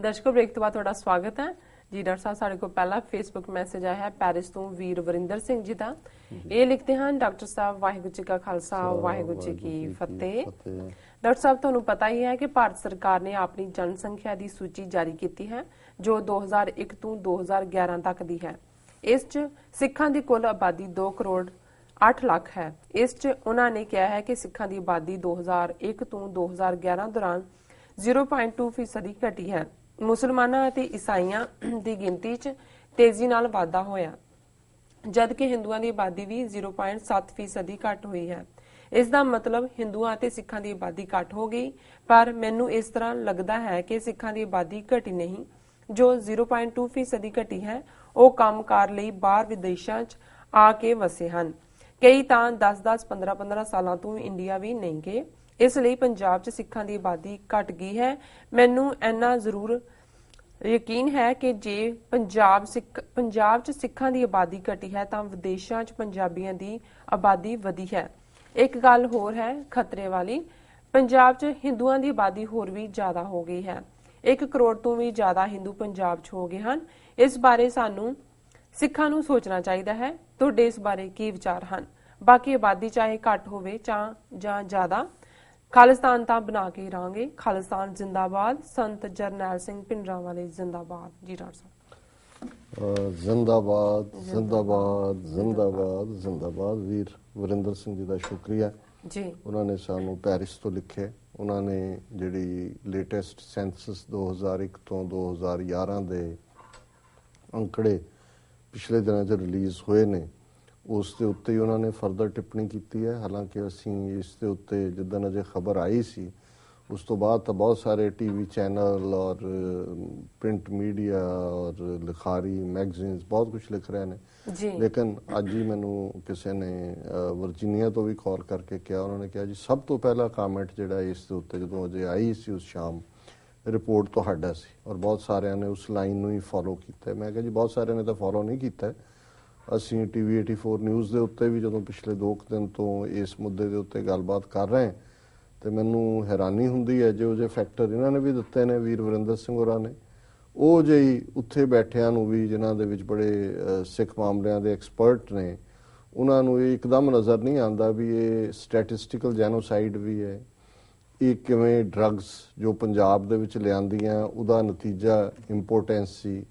ਦਰਸ਼ਕੋ break ਤੋਂ ਬਾਅਦ ਤੁਹਾਡਾ ਸਵਾਗਤ ਹੈ ਜੀ। ਡਾਕਟਰ ਸਾਹਿਬ ਸਾਡੇ ਕੋਲ ਪਹਿਲਾ ਫੇਸਬੁੱਕ ਮੈਸੇਜ ਆਇਆ ਹੈ ਪੈਰਿਸ ਤੋਂ ਵੀਰ ਵਰਿੰਦਰ ਸਿੰਘ ਜੀ ਦਾ। ਇਹ ਲਿਖਦੇ ਹਨ, ਡਾਕਟਰ ਸਾਹਿਬ ਵਾਹਿਗੁਰੂ ਜੀ ਕਾ ਖਾਲਸਾ ਵਾਹਿਗੁਰੂ ਜੀ ਕੀ ਫਤਿਹ। ਡਾਕਟਰ ਸਾਹਿਬ ਤੁਹਾਨੂੰ ਪਤਾ ਹੀ ਹੈ ਕਿ ਭਾਰਤ ਸਰਕਾਰ ਨੇ ਆਪਣੀ ਜਨਸੰਖਿਆ ਦੀ ਸੂਚੀ ਜਾਰੀ ਕੀਤੀ ਹੈ ਜੋ 2001 ਤੋਂ 2011 ਤੱਕ ਦੀ ਹੈ। ਇਸ 'ਚ ਸਿੱਖਾਂ ਦੀ ਕੁੱਲ ਆਬਾਦੀ 2 ਕਰੋੜ 8 ਲੱਖ ਹੈ। ਇਸ 'ਚ ਉਹਨਾਂ ਨੇ ਕਿਹਾ ਹੈ ਕਿ ਸਿੱਖਾਂ ਦੀ ਆਬਾਦੀ 2001 ਤੋਂ 2011 ਦੌਰਾਨ 0.2% ਘਟੀ ਹੈ। ਮੁਸਲਮਾਨਾਂ ਅਤੇ ਈਸਾਈਆਂ ਦੀ ਗਿਣਤੀ 'ਚ ਤੇਜ਼ੀ ਨਾਲ ਵਾਧਾ ਹੋਇਆ, ਜਦਕਿ ਹਿੰਦੂਆਂ ਦੀ ਆਬਾਦੀ ਵੀ 0.7% ਘਟ ਹੋਈ ਹੈ। ਇਸ ਦਾ ਮਤਲਬ ਹਿੰਦੂਆਂ ਅਤੇ ਸਿੱਖਾਂ ਦੀ ਆਬਾਦੀ ਘਟ ਹੋ ਗਈ, ਪਰ ਮੈਨੂੰ ਇਸ ਤਰ੍ਹਾਂ ਲੱਗਦਾ ਹੈ ਕਿ ਸਿੱਖਾਂ ਦੀ ਆਬਾਦੀ ਘਟੀ ਨਹੀਂ। ਜੋ 0.2% ਘਟੀ ਹੈ ਉਹ ਕੰਮਕਾਰ ਲਈ ਬਾਹਰ ਵਿਦੇਸ਼ਾਂ 'ਚ ਆ ਕੇ ਵਸੇ ਹਨ। ਕਈ ਤਾਂ 10-10, 15-15 ਸਾਲਾਂ ਤੋਂ ਇੰਡੀਆ ਵੀ ਨਹੀਂ ਗਏ। ਇਸ ਲਈ ਪੰਜਾਬ 'ਚ ਸਿੱਖਾਂ ਦੀ ਆਬਾਦੀ ਘਟ ਗਈ ਹੈ। ਮੈਨੂੰ ਇੰਨਾ ਜ਼ਰੂਰ ਯਕੀਨ ਹੈ ਕਿ ਜੇ ਪੰਜਾਬ 'ਚ ਸਿੱਖਾਂ ਦੀ ਆਬਾਦੀ ਘਟੀ ਹੈ ਤਾਂ ਵਿਦੇਸ਼ਾਂ 'ਚ ਪੰਜਾਬੀਆਂ ਦੀ ਆਬਾਦੀ ਵਧੀ ਹੈ। ਇੱਕ ਗੱਲ ਹੋਰ ਹੈ ਖਤਰੇ ਵਾਲੀ, ਪੰਜਾਬ 'ਚ ਹਿੰਦੂਆਂ ਦੀ ਆਬਾਦੀ ਹੋਰ ਵੀ ਜ਼ਿਆਦਾ ਹੋ ਗਈ ਹੈ। 1 ਕਰੋੜ ਤੋਂ ਵੀ ਜ਼ਿਆਦਾ ਹਿੰਦੂ ਪੰਜਾਬ 'ਚ ਹੋ ਗਏ ਹਨ। ਇਸ ਬਾਰੇ ਸਾਨੂੰ ਸਿੱਖਾਂ ਨੂੰ ਸੋਚਣਾ ਚਾਹੀਦਾ ਹੈ। ਤੁਹਾਡੇ ਇਸ ਬਾਰੇ ਕੀ ਵਿਚਾਰ ਹਨ? ਬਾਕੀ ਆਬਾਦੀ ਚਾਹੇ ਘੱਟ ਹੋਵੇ ਜਾਂ ਜ਼ਿਆਦਾ, ਖਾਲਿਸਤਾਨ ਤਾਂ ਬਣਾ ਕੇ ਰਹਾਂਗੇ। ਖਾਲਿਸਤਾਨ ਜ਼ਿੰਦਾਬਾਦ। ਸੰਤ ਜਰਨੈਲ ਸਿੰਘ ਭਿੰਡਰਾਂਵਾਲੇ ਜ਼ਿੰਦਾਬਾਦ। ਜੀ ਡਾਕਟਰ ਸਾਹਿਬ ਜ਼ਿੰਦਾਬਾਦ ਜ਼ਿੰਦਾਬਾਦ ਜ਼ਿੰਦਾਬਾਦ ਜ਼ਿੰਦਾਬਾਦ। ਵੀਰ ਵਰਿੰਦਰ ਸਿੰਘ ਜੀ ਦਾ ਸ਼ੁਕਰੀਆ ਜੀ। ਉਹਨਾਂ ਨੇ ਸਾਨੂੰ ਪੈਰਿਸ ਤੋਂ ਲਿਖਿਆ। ਉਹਨਾਂ ਨੇ ਜਿਹੜੀ ਲੇਟੈਸਟ ਸੈਂਸਸ 2001 ਤੋਂ 2011 ਦੇ ਅੰਕੜੇ ਪਿਛਲੇ ਦਿਨਾਂ 'ਚ ਰਿਲੀਜ਼ ਹੋਏ ਨੇ, ਉਸ ਦੇ ਉੱਤੇ ਹੀ ਉਹਨਾਂ ਨੇ ਫਰਦਰ ਟਿੱਪਣੀ ਕੀਤੀ ਹੈ। ਹਾਲਾਂਕਿ ਅਸੀਂ ਇਸ ਦੇ ਉੱਤੇ ਜਿੱਦਣ ਅਜੇ ਖਬਰ ਆਈ ਸੀ ਉਸ ਤੋਂ ਬਾਅਦ ਤਾਂ ਬਹੁਤ ਸਾਰੇ ਟੀਵੀ ਚੈਨਲ ਔਰ ਪ੍ਰਿੰਟ ਮੀਡੀਆ ਔਰ ਲਿਖਾਰੀ ਮੈਗਜ਼ੀਨਸ ਬਹੁਤ ਕੁਝ ਲਿਖ ਰਹੇ ਨੇ ਜੀ। ਲੇਕਿਨ ਅੱਜ ਹੀ ਮੈਨੂੰ ਕਿਸੇ ਨੇ ਵਰਜੀਨੀਆ ਤੋਂ ਵੀ ਕਾਲ ਕਰਕੇ ਕਿਹਾ, ਉਹਨਾਂ ਨੇ ਕਿਹਾ ਜੀ ਸਭ ਤੋਂ ਪਹਿਲਾ ਕਾਮੈਂਟ ਜਿਹੜਾ ਇਸ ਦੇ ਉੱਤੇ ਜਦੋਂ ਅਜੇ ਆਈ ਸੀ ਉਸ ਸ਼ਾਮ ਰਿਪੋਰਟ ਤੁਹਾਡਾ ਸੀ ਔਰ ਬਹੁਤ ਸਾਰਿਆਂ ਨੇ ਉਸ ਲਾਈਨ ਨੂੰ ਹੀ ਫੋਲੋ ਕੀਤਾ। ਮੈਂ ਕਿਹਾ ਜੀ ਬਹੁਤ ਸਾਰਿਆਂ ਨੇ ਤਾਂ ਫੋਲੋ ਨਹੀਂ ਕੀਤਾ। ਅਸੀਂ TV 84 ਨਿਊਜ਼ ਦੇ ਉੱਤੇ ਵੀ ਜਦੋਂ ਪਿਛਲੇ 2 ਦਿਨ ਤੋਂ ਇਸ ਮੁੱਦੇ ਦੇ ਉੱਤੇ ਗੱਲਬਾਤ ਕਰ ਰਹੇ ਤੇ ਮੈਨੂੰ ਹੈਰਾਨੀ ਹੁੰਦੀ ਹੈ ਜਿਹੋ ਜਿਹੇ ਫੈਕਟਰ ਇਹਨਾਂ ਨੇ ਵੀ ਦਿੱਤੇ ਨੇ ਵੀਰ ਵਰਿੰਦਰ ਸਿੰਘ ਹੋਰਾਂ ਨੇ, ਉਹ ਜਿਹੀ ਉੱਥੇ ਬੈਠਿਆਂ ਨੂੰ ਵੀ ਜਿਨ੍ਹਾਂ ਦੇ ਵਿੱਚ ਬੜੇ ਸਿੱਖ ਮਾਮਲਿਆਂ ਦੇ ਐਕਸਪਰਟ ਨੇ, ਉਹਨਾਂ ਨੂੰ ਇਹ ਇੱਕਦਮ ਨਜ਼ਰ ਨਹੀਂ ਆਉਂਦਾ ਵੀ ਇਹ ਸਟੈਟਿਸਟੀਕਲ ਜੈਨੋਸਾਈਡ ਵੀ ਹੈ। ਇਹ ਕਿਵੇਂ ਡਰੱਗਸ ਜੋ ਪੰਜਾਬ ਦੇ ਵਿੱਚ ਲਿਆਂਦੀਆਂ ਉਹਦਾ ਨਤੀਜਾ ਇੰਪੋਰਟੈਂਸ ਸੀ।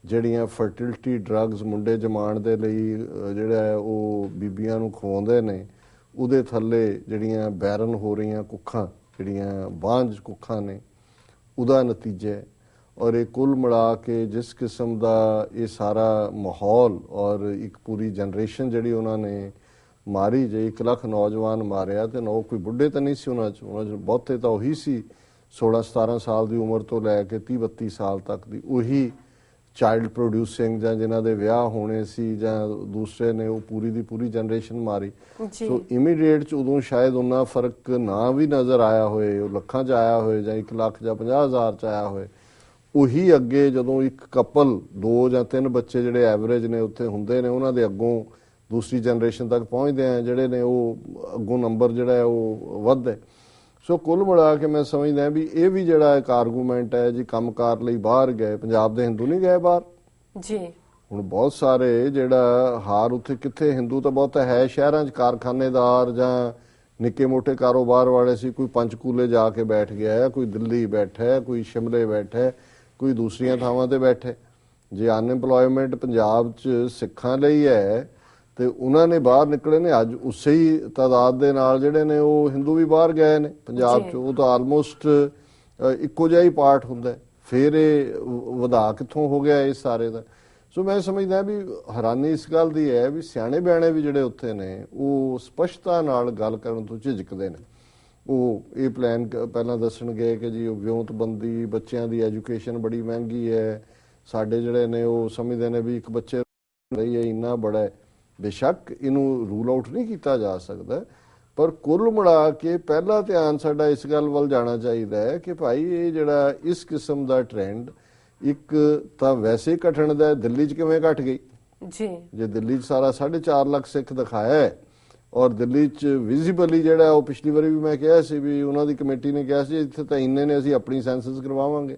ਜਿਹੜੀਆਂ ਫਰਟੀਲਿਟੀ ਡਰੱਗਸ ਮੁੰਡੇ ਜਮਾਉਣ ਦੇ ਲਈ ਜਿਹੜਾ ਹੈ ਉਹ ਬੀਬੀਆਂ ਨੂੰ ਖਵਾਉਂਦੇ ਨੇ, ਉਹਦੇ ਥੱਲੇ ਜਿਹੜੀਆਂ ਬੈਰਨ ਹੋ ਰਹੀਆਂ ਕੁੱਖਾਂ, ਜਿਹੜੀਆਂ ਬਾਂਝ ਕੁੱਖਾਂ ਨੇ, ਉਹਦਾ ਨਤੀਜਾ ਹੈ। ਔਰ ਇਹ ਕੁੱਲ ਮਿਲਾ ਕੇ ਜਿਸ ਕਿਸਮ ਦਾ ਇਹ ਸਾਰਾ ਮਾਹੌਲ ਔਰ ਇੱਕ ਪੂਰੀ ਜਨਰੇਸ਼ਨ ਜਿਹੜੀ ਉਹਨਾਂ ਨੇ ਮਾਰੀ, ਜੇ 1 ਲੱਖ ਨੌਜਵਾਨ ਮਾਰਿਆ ਤੇ ਕੋਈ ਬੁੱਢੇ ਤਾਂ ਨਹੀਂ ਸੀ ਉਹਨਾਂ 'ਚ ਬਹੁਤੇ ਤਾਂ ਉਹੀ ਸੀ 16-17 ਸਾਲ ਦੀ ਉਮਰ ਤੋਂ ਲੈ ਕੇ 30-32 ਸਾਲ ਤੱਕ ਦੀ, ਉਹੀ ਚਾਈਲਡ ਪ੍ਰੋਡਿਊਸਿੰਗ ਜਾਂ ਜਿਨ੍ਹਾਂ ਦੇ ਵਿਆਹ ਹੋਣੇ ਸੀ ਜਾਂ ਦੂਸਰੇ ਨੇ, ਉਹ ਪੂਰੀ ਦੀ ਪੂਰੀ ਜਨਰੇਸ਼ਨ ਮਾਰੀ। ਸੋ ਇਮੀਡੀਏਟ 'ਚ ਉਦੋਂ ਸ਼ਾਇਦ ਉਹਨਾਂ ਫਰਕ ਨਾ ਵੀ ਨਜ਼ਰ ਆਇਆ ਹੋਏ, ਉਹ ਲੱਖਾਂ 'ਚ ਆਇਆ ਹੋਏ ਜਾਂ 1 ਲੱਖ ਜਾਂ 50,000 'ਚ ਆਇਆ ਹੋਏ, ਉਹੀ ਅੱਗੇ ਜਦੋਂ ਇੱਕ ਕਪਲ 2 ਜਾਂ 3 ਬੱਚੇ ਜਿਹੜੇ ਐਵਰੇਜ ਨੇ ਉੱਥੇ ਹੁੰਦੇ ਨੇ, ਉਹਨਾਂ ਦੇ ਅੱਗੋਂ ਦੂਸਰੀ ਜਨਰੇਸ਼ਨ ਤੱਕ ਪਹੁੰਚਦੇ ਆ ਜਿਹੜੇ ਨੇ, ਉਹ ਅੱਗੋਂ ਨੰਬਰ ਜਿਹੜਾ ਹੈ ਉਹ ਵੱਧਦਾ। ਸੋ ਕੁੱਲ ਮਿਲਾ ਕੇ ਮੈਂ ਸਮਝਦਾ ਵੀ ਇਹ ਵੀ ਜਿਹੜਾ ਇੱਕ ਆਰਗੂਮੈਂਟ ਹੈ ਜੀ ਕੰਮਕਾਰ ਲਈ ਬਾਹਰ ਗਏ, ਪੰਜਾਬ ਦੇ ਹਿੰਦੂ ਨਹੀਂ ਗਏ ਬਾਹਰ ਜੀ। ਹੁਣ ਬਹੁਤ ਸਾਰੇ ਜਿਹੜਾ ਹਾਰ ਉੱਥੇ ਕਿੱਥੇ ਹਿੰਦੂ ਤਾਂ ਬਹੁਤ ਹੈ ਸ਼ਹਿਰਾਂ 'ਚ, ਕਾਰਖਾਨੇਦਾਰ ਜਾਂ ਨਿੱਕੇ ਮੋਟੇ ਕਾਰੋਬਾਰ ਵਾਲੇ ਸੀ। ਕੋਈ ਪੰਚਕੂਲੇ ਜਾ ਕੇ ਬੈਠ ਗਿਆ, ਕੋਈ ਦਿੱਲੀ ਬੈਠਾ, ਕੋਈ ਸ਼ਿਮਲੇ ਬੈਠਾ, ਕੋਈ ਦੂਸਰੀਆਂ ਥਾਵਾਂ ਤੇ ਬੈਠੇ। ਜੇ ਅਨਐਮਪਲੋਇਮੈਂਟ ਪੰਜਾਬ 'ਚ ਸਿੱਖਾਂ ਲਈ ਹੈ ਤੇ ਉਹਨਾਂ ਨੇ ਬਾਹਰ ਨਿਕਲੇ ਨੇ। ਅੱਜ ਉਸੇ ਹੀ ਤਾਦਾਦ ਦੇ ਨਾਲ ਜਿਹੜੇ ਨੇ ਉਹ ਹਿੰਦੂ ਵੀ ਬਾਹਰ ਗਏ ਨੇ ਪੰਜਾਬ 'ਚ। ਉਹ ਤਾਂ ਆਲਮੋਸਟ ਇੱਕੋ ਜਿਹਾ ਹੀ ਪਾਰਟ ਹੁੰਦਾ। ਫਿਰ ਇਹ ਵਧਾ ਕਿੱਥੋਂ ਹੋ ਗਿਆ ਇਸ ਸਾਰੇ ਦਾ? ਸੋ ਮੈਂ ਸਮਝਦਾ ਵੀ ਹੈਰਾਨੀ ਇਸ ਗੱਲ ਦੀ ਹੈ ਵੀ ਸਿਆਣੇ ਬਿਆਣੇ ਵੀ ਜਿਹੜੇ ਉੱਥੇ ਨੇ ਉਹ ਸਪਸ਼ਟਤਾ ਨਾਲ ਗੱਲ ਕਰਨ ਤੋਂ ਝਿਜਕਦੇ ਨੇ। ਉਹ ਇਹ ਪਲਾਨ ਪਹਿਲਾਂ ਦੱਸਣਗੇ ਕਿ ਜੀ ਵਿਉਂਤਬੰਦੀ, ਬੱਚਿਆਂ ਦੀ ਐਜੂਕੇਸ਼ਨ ਬੜੀ ਮਹਿੰਗੀ ਹੈ। ਸਾਡੇ ਜਿਹੜੇ ਨੇ ਉਹ ਸਮਝਦੇ ਨੇ ਵੀ ਇੱਕ ਬੱਚੇ ਰਹੀ ਹੈ ਇੰਨਾ ਬੜਾ ਹੈ। ਬੇਸ਼ੱਕ ਇਹਨੂੰ ਰੂਲ ਆਊਟ ਨਹੀਂ ਕੀਤਾ ਜਾ ਸਕਦਾ, ਪਰ ਕੁੱਲ ਮਿਲਾ ਕੇ ਪਹਿਲਾ ਧਿਆਨ ਸਾਡਾ ਇਸ ਗੱਲ ਵੱਲ ਜਾਣਾ ਚਾਹੀਦਾ ਹੈ ਕਿ ਭਾਈ ਇਹ ਜਿਹੜਾ ਇਸ ਕਿਸਮ ਦਾ ਟ੍ਰੈਂਡ ਇੱਕ ਤਾਂ ਵੈਸੇ ਘਟਣ ਦਾ, ਦਿੱਲੀ 'ਚ ਕਿਵੇਂ ਘਟ ਗਈ ਜੀ? ਜੇ ਦਿੱਲੀ 'ਚ ਸਾਰਾ 4.5 ਲੱਖ ਸਿੱਖ ਦਿਖਾਇਆ ਹੈ ਔਰ ਦਿੱਲੀ 'ਚ ਵਿਜ਼ੀਬਲੀ ਜਿਹੜਾ ਉਹ ਪਿਛਲੀ ਵਾਰੀ ਵੀ ਮੈਂ ਕਿਹਾ ਸੀ ਵੀ ਉਹਨਾਂ ਦੀ ਕਮੇਟੀ ਨੇ ਕਿਹਾ ਸੀ ਇੱਥੇ ਤਾਂ ਇੰਨੇ ਨੇ, ਅਸੀਂ ਆਪਣੀ ਸੈਂਸਸ ਕਰਵਾਵਾਂਗੇ।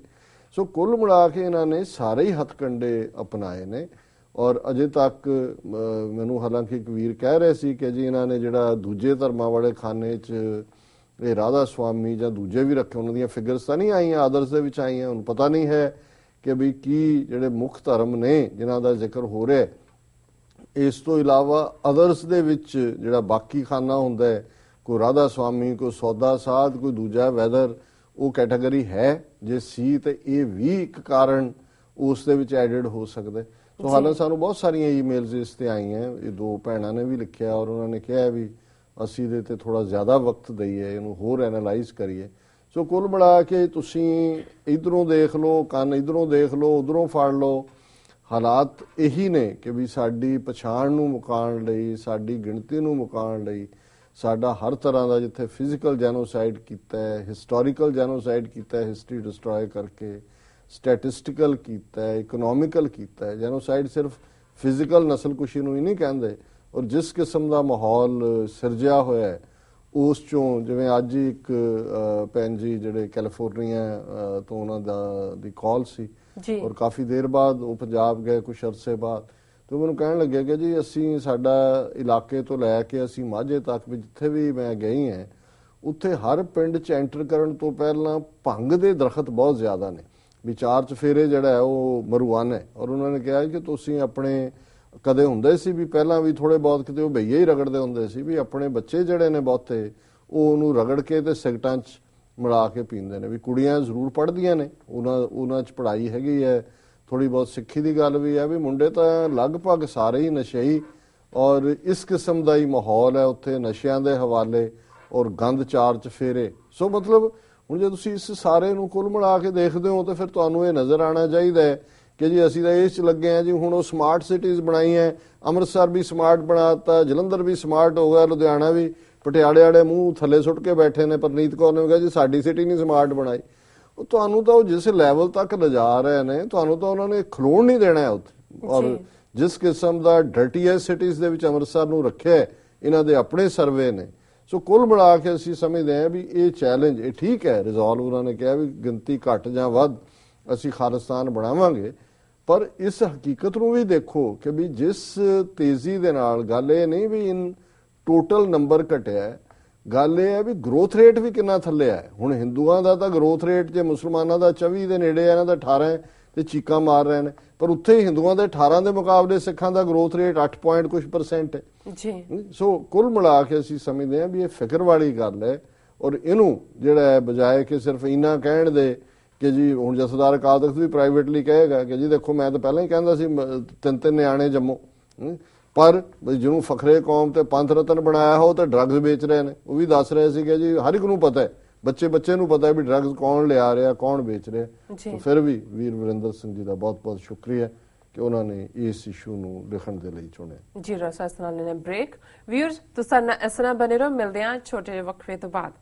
ਸੋ ਕੁੱਲ ਮਿਲਾ ਕੇ ਇਹਨਾਂ ਨੇ ਸਾਰੇ ਹੀ ਹੱਥਕੰਡੇ ਅਪਣਾਏ ਨੇ। ਔਰ ਅਜੇ ਤੱਕ ਮੈਨੂੰ ਹਾਲਾਂਕਿ ਇੱਕ ਵੀਰ ਕਹਿ ਰਹੇ ਸੀ ਕਿ ਜੀ ਇਹਨਾਂ ਨੇ ਜਿਹੜਾ ਦੂਜੇ ਧਰਮਾਂ ਵਾਲੇ ਖਾਨੇ 'ਚ ਇਹ ਰਾਧਾ ਸਵਾਮੀ ਜਾਂ ਦੂਜੇ ਵੀ ਰੱਖੇ, ਉਹਨਾਂ ਦੀਆਂ ਫਿਗਰਸ ਤਾਂ ਨਹੀਂ ਆਈਆਂ, ਆਦਰਸ ਦੇ ਵਿੱਚ ਆਈਆਂ। ਹੁਣ ਪਤਾ ਨਹੀਂ ਹੈ ਕਿ ਵੀ ਕੀ ਜਿਹੜੇ ਮੁੱਖ ਧਰਮ ਨੇ ਜਿਨ੍ਹਾਂ ਦਾ ਜ਼ਿਕਰ ਹੋ ਰਿਹਾ, ਇਸ ਤੋਂ ਇਲਾਵਾ ਅਦਰਸ ਦੇ ਵਿੱਚ ਜਿਹੜਾ ਬਾਕੀ ਖਾਨਾ ਹੁੰਦਾ ਹੈ, ਕੋਈ ਰਾਧਾ ਸਵਾਮੀ, ਕੋਈ ਸੌਦਾ ਸਾਧ, ਕੋਈ ਦੂਜਾ ਵੈਦਰ, ਉਹ ਕੈਟਾਗਰੀ ਹੈ। ਜੇ ਸੀ ਤੇ ਇਹ ਵੀ ਇੱਕ ਕਾਰਨ ਉਸ ਦੇ ਵਿੱਚ ਐਡਿਡ ਹੋ ਸਕਦਾ। ਸੋ ਹਾਲਾਂ ਸਾਨੂੰ ਬਹੁਤ ਸਾਰੀਆਂ ਈਮੇਲਸ ਇਸ ਤੇ ਆਈਆਂ, ਇਹ ਦੋ ਭੈਣਾਂ ਨੇ ਵੀ ਲਿਖਿਆ ਔਰ ਉਹਨਾਂ ਨੇ ਕਿਹਾ ਵੀ ਅਸੀਂ ਇਹਦੇ ਤੇ ਥੋੜਾ ਜ਼ਿਆਦਾ ਵਕਤ ਦਈਏ, ਇਹਨੂੰ ਹੋਰ ਐਨਾਲਾਈਜ਼ ਕਰੀਏ। ਸੋ ਕੁੱਲ ਮਿਲਾ ਕੇ ਤੁਸੀਂ ਇਧਰੋਂ ਦੇਖ ਲਓ, ਕੰਨ ਇਧਰੋਂ ਦੇਖ ਲਓ, ਉਧਰੋਂ ਫੜ ਲਓ, ਹਾਲਾਤ ਇਹੀ ਨੇ ਕਿ ਵੀ ਸਾਡੀ ਪਛਾਣ ਨੂੰ ਮੁਕਾਉਣ ਲਈ, ਸਾਡੀ ਗਿਣਤੀ ਨੂੰ ਮੁਕਾਉਣ ਲਈ, ਸਾਡਾ ਹਰ ਤਰ੍ਹਾਂ ਦਾ ਜਿੱਥੇ ਫਿਜ਼ੀਕਲ ਜੈਨੋਸਾਈਡ ਕੀਤਾ ਹੈ, ਹਿਸਟੋਰੀਕਲ ਜੈਨੋਸਾਈਡ ਕੀਤਾ ਹੈ, ਹਿਸਟਰੀ ਡਿਸਟਰੋਏ ਕਰਕੇ, ਸਟੈਟਿਸਟੀਕਲ ਕੀਤਾ ਹੈ, ਇਕਨੋਮਿਕਲ ਕੀਤਾ ਹੈ। ਜੈਨੋਸਾਈਡ ਸਿਰਫ ਫਿਜ਼ੀਕਲ ਨਸਲਕੁਸ਼ੀ ਨੂੰ ਹੀ ਨਹੀਂ ਕਹਿੰਦੇ। ਔਰ ਜਿਸ ਕਿਸਮ ਦਾ ਮਾਹੌਲ ਸਿਰਜਿਆ ਹੋਇਆ ਹੈ ਉਸ ਚੋਂ, ਜਿਵੇਂ ਅੱਜ ਇੱਕ ਭੈਣ ਜੀ ਜਿਹੜੇ ਕੈਲੀਫੋਰਨੀਆ ਤੋਂ ਉਹਨਾਂ ਦੀ ਕਾਲ ਸੀ ਔਰ ਕਾਫੀ ਦੇਰ ਬਾਅਦ ਉਹ ਪੰਜਾਬ ਗਏ ਕੁਝ ਅਰਸੇ ਬਾਅਦ, ਤੇ ਮੈਨੂੰ ਕਹਿਣ ਲੱਗਿਆ ਕਿ ਜੀ ਅਸੀਂ ਸਾਡਾ ਇਲਾਕੇ ਤੋਂ ਲੈ ਕੇ ਅਸੀਂ ਮਾਝੇ ਤੱਕ ਵੀ ਜਿੱਥੇ ਵੀ ਮੈਂ ਗਈ ਹਾਂ ਉੱਥੇ ਹਰ ਪਿੰਡ 'ਚ ਐਂਟਰ ਕਰਨ ਤੋਂ ਪਹਿਲਾਂ ਭੰਗ ਦੇ ਦਰਖਤ ਬਹੁਤ ਜ਼ਿਆਦਾ ਨੇ, ਵੀ 4 ਚਫੇਰੇ ਜਿਹੜਾ ਹੈ ਉਹ ਮਰੂਆਨਾ ਹੈ। ਔਰ ਉਹਨਾਂ ਨੇ ਕਿਹਾ ਕਿ ਤੁਸੀਂ ਆਪਣੇ, ਕਦੇ ਹੁੰਦੇ ਸੀ ਵੀ ਪਹਿਲਾਂ ਵੀ ਥੋੜੇ ਬਹੁਤ ਕਿਤੇ ਉਹ ਬਈਏ ਹੀ ਰਗੜਦੇ ਹੁੰਦੇ ਸੀ, ਵੀ ਆਪਣੇ ਬੱਚੇ ਜਿਹੜੇ ਨੇ ਬਹੁਤੇ ਉਹ ਉਹਨੂੰ ਰਗੜ ਕੇ ਤੇ ਸਿਗਟਾਂ 'ਚ ਮਿਲਾ ਕੇ ਪੀਂਦੇ ਨੇ। ਵੀ ਕੁੜੀਆਂ ਜ਼ਰੂਰ ਪੜ੍ਹਦੀਆਂ ਨੇ, ਉਹਨਾਂ 'ਚ ਪੜ੍ਹਾਈ ਹੈਗੀ ਹੈ, ਥੋੜੀ ਬਹੁਤ ਸਿੱਖੀ ਦੀ ਗੱਲ ਵੀ ਹੈ, ਵੀ ਮੁੰਡੇ ਤਾਂ ਲਗਭਗ ਸਾਰੇ ਹੀ ਨਸ਼ਈ ਔਰ ਇਸ ਕਿਸਮ ਦਾ ਹੀ ਮਾਹੌਲ ਹੈ ਉੱਥੇ, ਨਸ਼ਿਆਂ ਦੇ ਹਵਾਲੇ ਔਰ ਗੰਦ 4 ਚਫੇਰੇ। ਸੋ ਮਤਲਬ ਹੁਣ ਜੇ ਤੁਸੀਂ ਇਸ ਸਾਰੇ ਨੂੰ ਕੁੱਲ ਮਿਲਾ ਕੇ ਦੇਖਦੇ ਹੋ ਤਾਂ ਫਿਰ ਤੁਹਾਨੂੰ ਇਹ ਨਜ਼ਰ ਆਉਣਾ ਚਾਹੀਦਾ ਹੈ ਕਿ ਜੀ ਅਸੀਂ ਤਾਂ ਇਸ 'ਚ ਲੱਗੇ ਹਾਂ ਜੀ। ਹੁਣ ਉਹ ਸਮਾਰਟ ਸਿਟੀਜ਼ ਬਣਾਈਆਂ, ਅੰਮ੍ਰਿਤਸਰ ਵੀ ਸਮਾਰਟ ਬਣਾਤਾ, ਜਲੰਧਰ ਵੀ ਸਮਾਰਟ ਹੋ ਗਿਆ, ਲੁਧਿਆਣਾ ਵੀ, ਪਟਿਆਲੇ ਵਾਲੇ ਮੂੰਹ ਥੱਲੇ ਸੁੱਟ ਕੇ ਬੈਠੇ ਨੇ। ਪਰਨੀਤ ਕੌਰ ਨੇ ਕਿਹਾ ਜੀ ਸਾਡੀ ਸਿਟੀ ਨਹੀਂ ਸਮਾਰਟ ਬਣਾਈ। ਉਹ ਤੁਹਾਨੂੰ ਤਾਂ ਉਹ ਜਿਸ ਲੈਵਲ ਤੱਕ ਲਿਜਾ ਰਹੇ ਨੇ, ਤੁਹਾਨੂੰ ਤਾਂ ਉਹਨਾਂ ਨੇ ਖਲੋਣ ਨਹੀਂ ਦੇਣਾ ਉੱਥੇ। ਔਰ ਜਿਸ ਕਿਸਮ ਦਾ ਡਰਟੀਐਸਟ ਸਿਟੀਜ਼ ਦੇ ਵਿੱਚ ਅੰਮ੍ਰਿਤਸਰ ਨੂੰ ਰੱਖਿਆ, ਇਹਨਾਂ ਦੇ ਆਪਣੇ ਸਰਵੇ ਨੇ। ਸੋ ਕੁੱਲ ਮਿਲਾ ਕੇ ਅਸੀਂ ਸਮਝਦੇ ਹਾਂ ਵੀ ਇਹ ਚੈਲੰਜ, ਇਹ ਠੀਕ ਹੈ ਰਿਜ਼ੋਲਵ, ਉਹਨਾਂ ਨੇ ਕਿਹਾ ਵੀ ਗਿਣਤੀ ਘੱਟ ਜਾਂ ਵੱਧ ਅਸੀਂ ਖਾਲਿਸਤਾਨ ਬਣਾਵਾਂਗੇ, ਪਰ ਇਸ ਹਕੀਕਤ ਨੂੰ ਵੀ ਦੇਖੋ ਕਿ ਵੀ ਜਿਸ ਤੇਜ਼ੀ ਦੇ ਨਾਲ, ਗੱਲ ਇਹ ਨਹੀਂ ਵੀ ਇਨ ਟੋਟਲ ਨੰਬਰ ਘਟਿਆ, ਗੱਲ ਇਹ ਹੈ ਵੀ ਗਰੋਥ ਰੇਟ ਵੀ ਕਿੰਨਾ ਥੱਲੇ ਹੈ। ਹੁਣ ਹਿੰਦੂਆਂ ਦਾ ਤਾਂ ਗਰੋਥ ਰੇਟ ਜੇ ਮੁਸਲਮਾਨਾਂ ਦਾ 24 ਦੇ ਨੇੜੇ ਹੈ, ਇਹਨਾਂ ਦਾ 18 ਹੈ ਤੇ ਚੀਕਾਂ ਮਾਰ ਰਹੇ ਨੇ, ਪਰ ਉੱਥੇ ਹੀ ਹਿੰਦੂਆਂ ਦੇ 18 ਦੇ ਮੁਕਾਬਲੇ ਸਿੱਖਾਂ ਦਾ ਗਰੋਥ ਰੇਟ 8% ਹੈ ਜੀ। ਸੋ ਕੁੱਲ ਮਿਲਾ ਕੇ ਅਸੀਂ ਸਮਝਦੇ ਹਾਂ ਵੀ ਇਹ ਫਿਕਰ ਵਾਲੀ ਗੱਲ ਹੈ। ਔਰ ਇਹਨੂੰ ਜਿਹੜਾ ਹੈ ਬਜਾਏ ਕਿ ਸਿਰਫ ਇੰਨਾ ਕਹਿਣ ਦੇ ਕਿ ਜੀ ਹੁਣ ਜਥੇਦਾਰ ਅਕਾਲ ਤਖਤ ਵੀ ਪ੍ਰਾਈਵੇਟਲੀ ਕਹੇਗਾ ਕਿ ਜੀ ਦੇਖੋ ਮੈਂ ਤਾਂ ਪਹਿਲਾਂ ਹੀ ਕਹਿੰਦਾ ਸੀ 3 ਨਿਆਣੇ ਜੰਮੋ, ਪਰ ਜਿਹਨੂੰ ਫਖਰੇ ਕੌਮ ਤੇ ਪੰਥ ਰਤਨ ਬਣਾਇਆ ਹੋ ਤੇ ਡਰੱਗਸ ਵੇਚ ਰਹੇ ਨੇ, ਉਹ ਵੀ ਦੱਸ ਰਹੇ ਸੀ ਕਿ ਜੀ ਹਰ ਇੱਕ ਨੂੰ ਪਤਾ ਹੈ, ਬੱਚੇ ਨੂੰ ਪਤਾ ਹੈ ਵੀ ਡਰੱਗਸ ਕੌਣ ਲਿਆ ਰਿਹਾ, ਕੌਣ ਵੇਚ ਰਿਹਾ। ਫਿਰ ਵੀ ਵੀਰ ਵਰਿੰਦਰ ਸਿੰਘ ਜੀ ਦਾ ਬਹੁਤ-ਬਹੁਤ ਸ਼ੁਕਰੀਆ ਕਿ ਉਹਨਾਂ ਨੇ ਇਸ ਇਸ਼ੂ ਨੂੰ ਲਿਖਣ ਦੇ ਲਈ ਚੁਣਿਆ ਜੀ। ਰਸਾਸ ਨਾਲ ਨੇ ਬ੍ਰੇਕ। ਵੀਅਰਸ ਤੁਸੀਂ ਇਸ ਤਰ੍ਹਾਂ ਬਨੇ ਰਹੋ, ਮਿਲਦੇ ਹਾਂ ਛੋਟੇ ਜਿਹੇ ਵਕਫੇ ਤੋਂ ਬਾਅਦ।